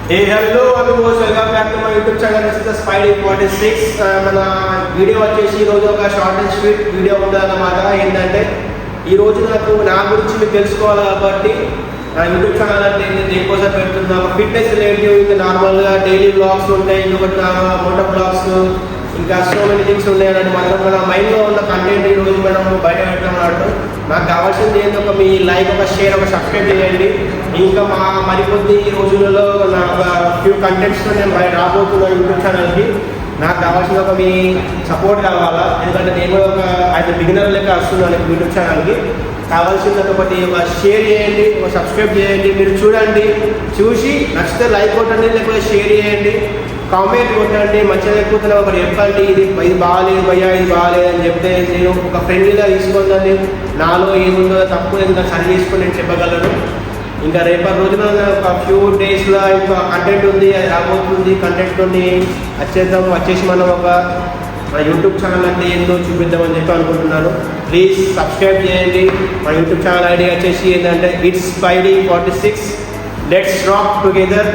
Hello welcome back to my YouTube channel. This is Spidey 46. మన video వచ్చేసి ఈరోజు ఒక షార్ట్ అండ్ స్వీట్ వీడియో ఉందన్నమాట. ఏంటంటే ఈరోజు నా గురించి మీకు తెలుసుకోవాలి కాబట్టి నా యూట్యూబ్ ఛానల్ అంటే దేనికోసం పెడుతున్నా, ఫిట్నెస్ రిలేటివ్, ఇంకా నార్మల్గా డైలీ బ్లాగ్స్ ఉంటాయి, ఇంకొకటి మోటార్ బ్లాగ్స్, ఇంకా సో మెనీ థింగ్స్ ఉన్నాయి అన్నట్టు. మనం మన మైండ్లో ఉన్న కంటెంట్ ఈరోజు మనం బయట పెట్టామన్నట్టు. నాకు కావాల్సింది ఏంటి, ఒక మీ లైక్, ఒక షేర్, ఒక సబ్స్క్రైబ్ చేయండి. ఇంకా మరికొద్ది రోజులలో నాకు ఫ్యూ కంటెంట్స్తో నేను బయట రాబోతున్న యూట్యూబ్ ఛానల్కి. నాకు కావాల్సిన ఒక మీ సపోర్ట్ కావాలా, ఎందుకంటే నేను ఒక ఆయన బిగినర్ లెక్క వస్తున్నాను యూట్యూబ్ ఛానల్కి. కావాల్సింది ఒకటి, ఒక షేర్ చేయండి, ఒక సబ్స్క్రైబ్ చేయండి. మీరు చూడండి, చూసి నచ్చితే లైక్ కొట్టండి, లేకపోతే షేర్ చేయండి, కామెంట్ కొట్టండి. మంచిగా లేకపోతే ఒకటి చెప్పండి, ఇది బాగాలేదు భయ్యా, ఇది బాగాలేదు అని చెప్తే నేను ఒక ఫ్రెండ్లీగా తీసుకుందని, నాలో ఏముందో తప్పు ఎంత సరి చేసుకొని నేను చెప్పగలను. ఇంకా రేపటి రోజున ఒక ఫ్యూ డేస్లో ఇంకా కంటెంట్ ఉంది, అది రాబోతుంది. కంటెంట్ని వచ్చేసి మనం ఒక మన యూట్యూబ్ ఛానల్ అంటే ఏందో చూపిద్దామని చెప్పి అనుకుంటున్నాను. ప్లీజ్ సబ్స్క్రైబ్ చేయండి. మన యూట్యూబ్ ఛానల్ ఐడి వచ్చేసి ఏంటంటే it's Spidey 46. Let's rock together.